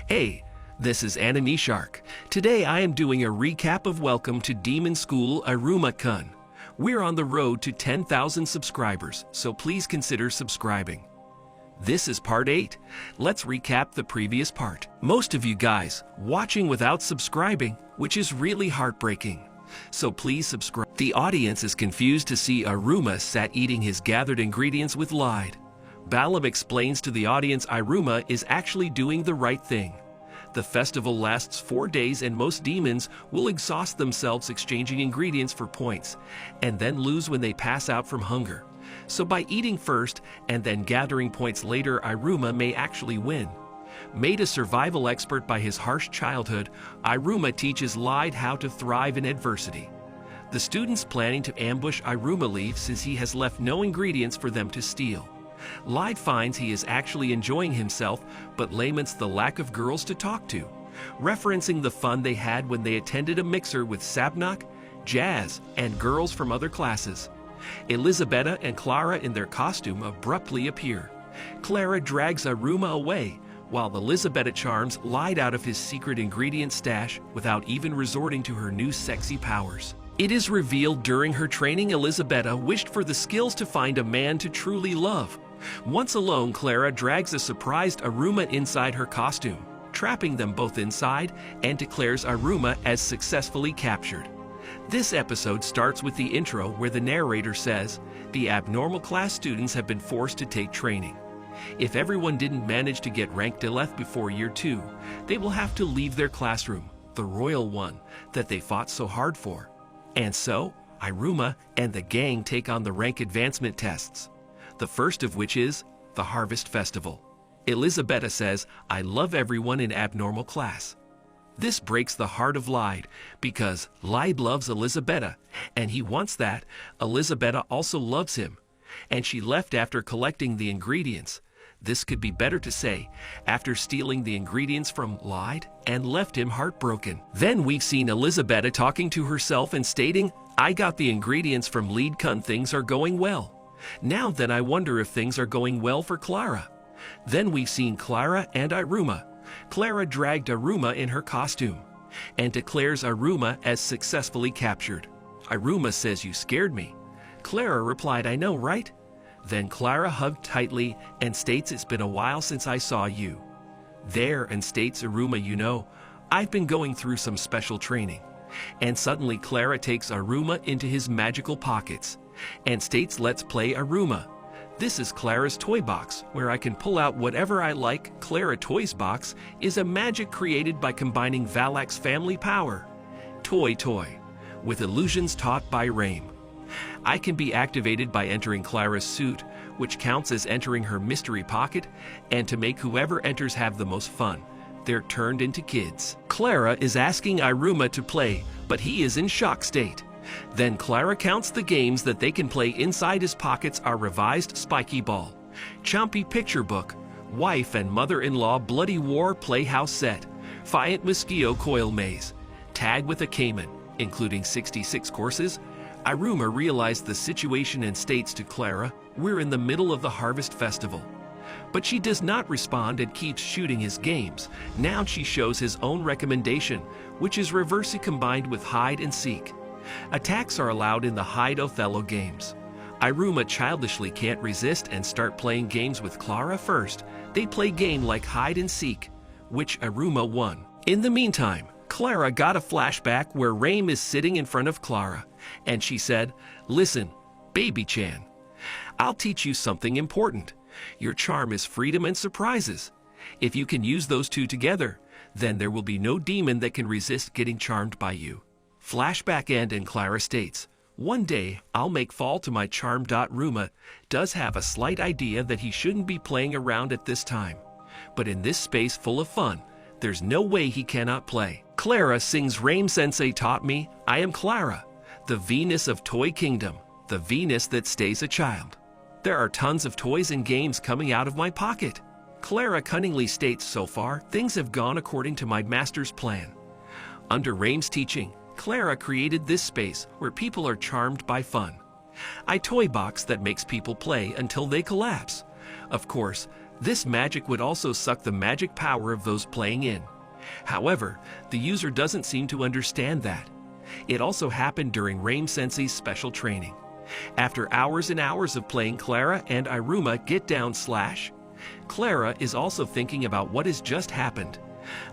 Hey, this is Anime Shark. Today I am doing a recap of Welcome to Demon School Iruma-kun. We're on the road to 10,000 subscribers, so please consider subscribing. This is part 8. Let's recap the previous part. Most of you guys watching without subscribing, which is really heartbreaking. So please subscribe. The audience is confused to see Iruma sat eating his gathered ingredients with Lied. Balam explains to the audience Iruma is actually doing the right thing. The festival lasts 4 days and most demons will exhaust themselves exchanging ingredients for points, and then lose when they pass out from hunger. So by eating first and then gathering points later, Iruma may actually win. Made a survival expert by his harsh childhood, Iruma teaches Lied how to thrive in adversity. The students planning to ambush Iruma leave since he has left no ingredients for them to steal. Lied finds he is actually enjoying himself, but laments the lack of girls to talk to, referencing the fun they had when they attended a mixer with Sabnok, Jazz, and girls from other classes. Elisabetta and Clara in their costume abruptly appear. Clara drags Iruma away, while Elisabetta charms Lied out of his secret ingredient stash without even resorting to her new sexy powers. It is revealed during her training Elisabetta wished for the skills to find a man to truly love. Once alone, Clara drags a surprised Iruma inside her costume, trapping them both inside, and declares Iruma as successfully captured. This episode starts with the intro where the narrator says, the abnormal class students have been forced to take training. If everyone didn't manage to get rank Deleth before year 2, they will have to leave their classroom, the royal one, that they fought so hard for. And so, Iruma and the gang take on the rank advancement tests, the first of which is the Harvest Festival. Elisabetta says, I love everyone in abnormal class. This breaks the heart of Lied, because Lied loves Elisabetta, and he wants that. Elisabetta also loves him, and she left after collecting the ingredients. This could be better to say, after stealing the ingredients from Lied and left him heartbroken. Then we've seen Elisabetta talking to herself and stating, I got the ingredients from Lied-kun, things are going well. Now then I wonder if things are going well for Clara. Then we've seen Clara and Iruma. Clara dragged Iruma in her costume and declares Iruma as successfully captured. Iruma says, you scared me. Clara replied, I know, right? Then Clara hugged tightly and states, it's been a while since I saw you. There, and states Iruma, you know, I've been going through some special training. And suddenly Clara takes Iruma into his magical pockets and states, let's play Iruma. This is Clara's toy box, where I can pull out whatever I like. Clara Toys box is a magic created by combining Valak's family power, Toy, with illusions taught by Raim. I can be activated by entering Clara's suit, which counts as entering her mystery pocket, and to make whoever enters have the most fun. They're turned into kids. Clara is asking Iruma to play, but he is in shock state. Then Clara counts the games that they can play. Inside his pockets are revised Spiky Ball, Chompy Picture Book, Wife and Mother-in-Law Bloody War Playhouse Set, Fiant Mosquito Coil Maze, Tag with a Cayman, including 66 courses. Iruma realized the situation and states to Clara, we're in the middle of the Harvest Festival. But she does not respond and keeps shooting his games. Now she shows his own recommendation, which is reversely combined with hide and seek. Attacks are allowed in the Hide-Othello games. Iruma childishly can't resist and start playing games with Clara first. They play game like hide and seek, which Iruma won. In the meantime, Clara got a flashback where Raim is sitting in front of Clara, and she said, listen, baby-chan, I'll teach you something important. Your charm is freedom and surprises. If you can use those two together, then there will be no demon that can resist getting charmed by you. Flashback end, and Clara states, one day I'll make fall to my charm. Ruma does have a slight idea that he shouldn't be playing around at this time. But in this space full of fun, there's no way he cannot play. Clara sings, Raim Sensei taught me, I am Clara, the Venus of Toy Kingdom, the Venus that stays a child. There are tons of toys and games coming out of my pocket. Clara cunningly states, so far, things have gone according to my master's plan. Under Raim's teaching, Clara created this space where people are charmed by fun. A toy box that makes people play until they collapse. Of course, This magic would also suck the magic power of those playing in. However, the user doesn't seem to understand that. It also happened during Rain Sensei's special training. After hours and hours of playing Clara and Iruma Get Down Slash, Clara is also thinking about what has just happened.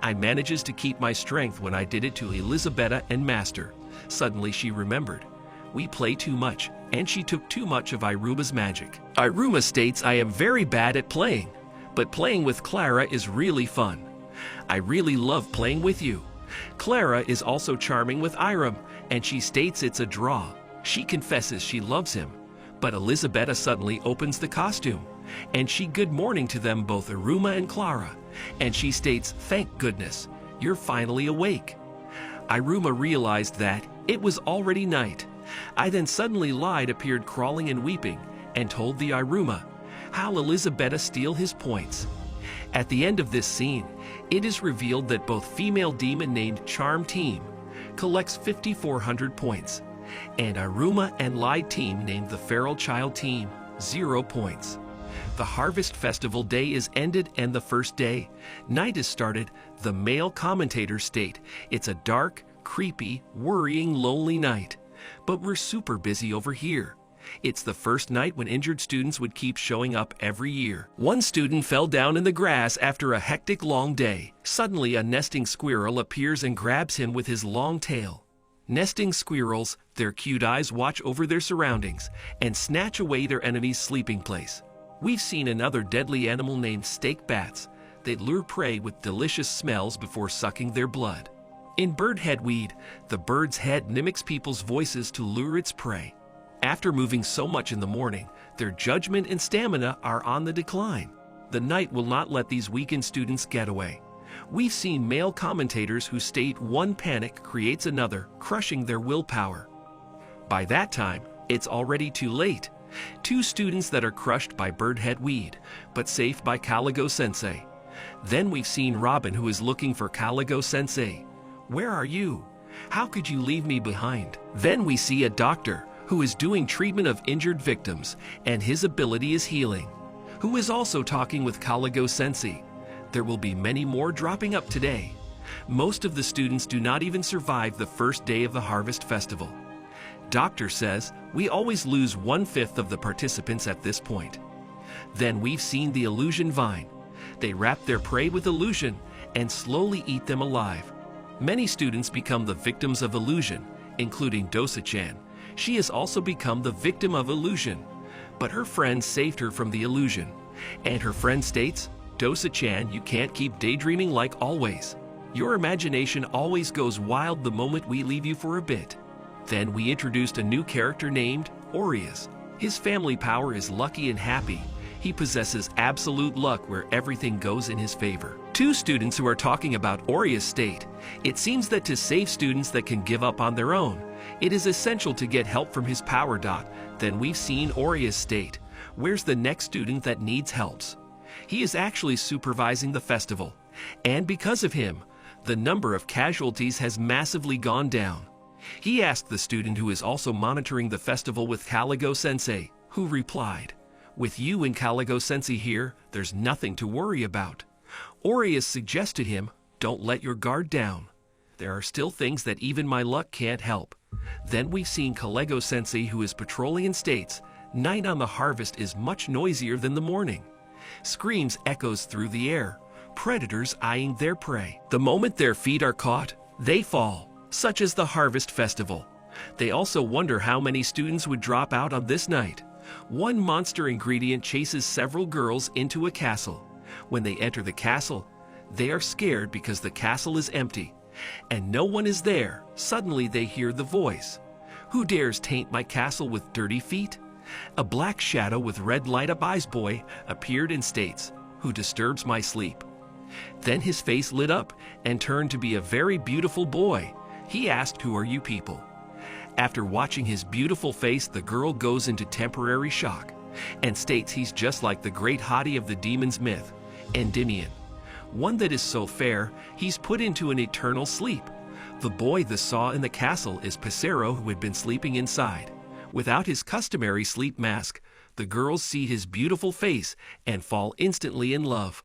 I manages to keep my strength when I did it to Elisabetta and Master. Suddenly she remembered. We play too much, and she took too much of Iruma's magic. Iruma states I am very bad at playing, but playing with Clara is really fun. I really love playing with you. Clara is also charming with Irem, and she states it's a draw. She confesses she loves him, but Elisabetta suddenly opens the costume, and she good morning to them both, Iruma and Clara, and she states, thank goodness, you're finally awake. Iruma realized that it was already night. I then suddenly lied, appeared crawling and weeping, and told the Iruma how Elisabetta steal his points. At the end of this scene, it is revealed that both female demon named Charm Team collects 5,400 points, and Iruma and Lie Team named the Feral Child Team 0 points. The Harvest Festival day is ended, and the first day, night is started. The male commentators state it's a dark, creepy, worrying, lonely night. But we're super busy over here. It's the first night when injured students would keep showing up every year. One student fell down in the grass after a hectic long day. Suddenly a nesting squirrel appears and grabs him with his long tail. Nesting squirrels, their cute eyes watch over their surroundings and snatch away their enemy's sleeping place. We've seen another deadly animal named stake bats. They lure prey with delicious smells before sucking their blood. In birdhead weed, the bird's head mimics people's voices to lure its prey. After moving so much in the morning, their judgment and stamina are on the decline. The night will not let these weakened students get away. We've seen male commentators who state one panic creates another, crushing their willpower. By that time, it's already too late. 2 students that are crushed by birdhead weed, but safe by Caligo Sensei. Then we've seen Robin, who is looking for Caligo Sensei. Where are you? How could you leave me behind? Then we see a doctor who is doing treatment of injured victims, and his ability is healing, who is also talking with Caligo Sensei. There will be many more dropping up today. Most of the students do not even survive the first day of the Harvest Festival. Doctor says we always lose 1/5 of the participants at this point. Then we've seen the illusion vine. They wrap their prey with illusion and slowly eat them alive. Many students become the victims of illusion, including Dosa-chan. She has also become the victim of illusion, but her friend saved her from the illusion. And her friend states, Dosa-chan, you can't keep daydreaming like always. Your imagination always goes wild the moment we leave you for a bit. Then we introduced a new character named Aureus. His family power is lucky and happy. He possesses absolute luck where everything goes in his favor. 2 students who are talking about Aureus state, it seems that to save students that can give up on their own, it is essential to get help from his power dot. Then we've seen Aureus state, where's the next student that needs helps? He is actually supervising the festival, and because of him, the number of casualties has massively gone down. He asked the student who is also monitoring the festival with Caligo Sensei, who replied, with you and Caligo Sensei here, there's nothing to worry about. Aureus suggested him, don't let your guard down. There are still things that even my luck can't help. Then we've seen Caligo Sensei, who is patrolling, and states, night on the harvest is much noisier than the morning. Screams echoes through the air, predators eyeing their prey. The moment their feet are caught, they fall, such as the Harvest Festival. They also wonder how many students would drop out on this night. One monster ingredient chases several girls into a castle. When they enter the castle, they are scared because the castle is empty, and no one is there. Suddenly they hear the voice. Who dares taint my castle with dirty feet? A black shadow with red light-up eyes boy appeared and states, who disturbs my sleep? Then his face lit up and turned to be a very beautiful boy. He asked, who are you people? After watching his beautiful face, the girl goes into temporary shock and states he's just like the great hottie of the demon's myth, Endymion. One that is so fair, he's put into an eternal sleep. The boy they saw in the castle is Pissarro, who had been sleeping inside. Without his customary sleep mask, The girls see his beautiful face and fall instantly in love.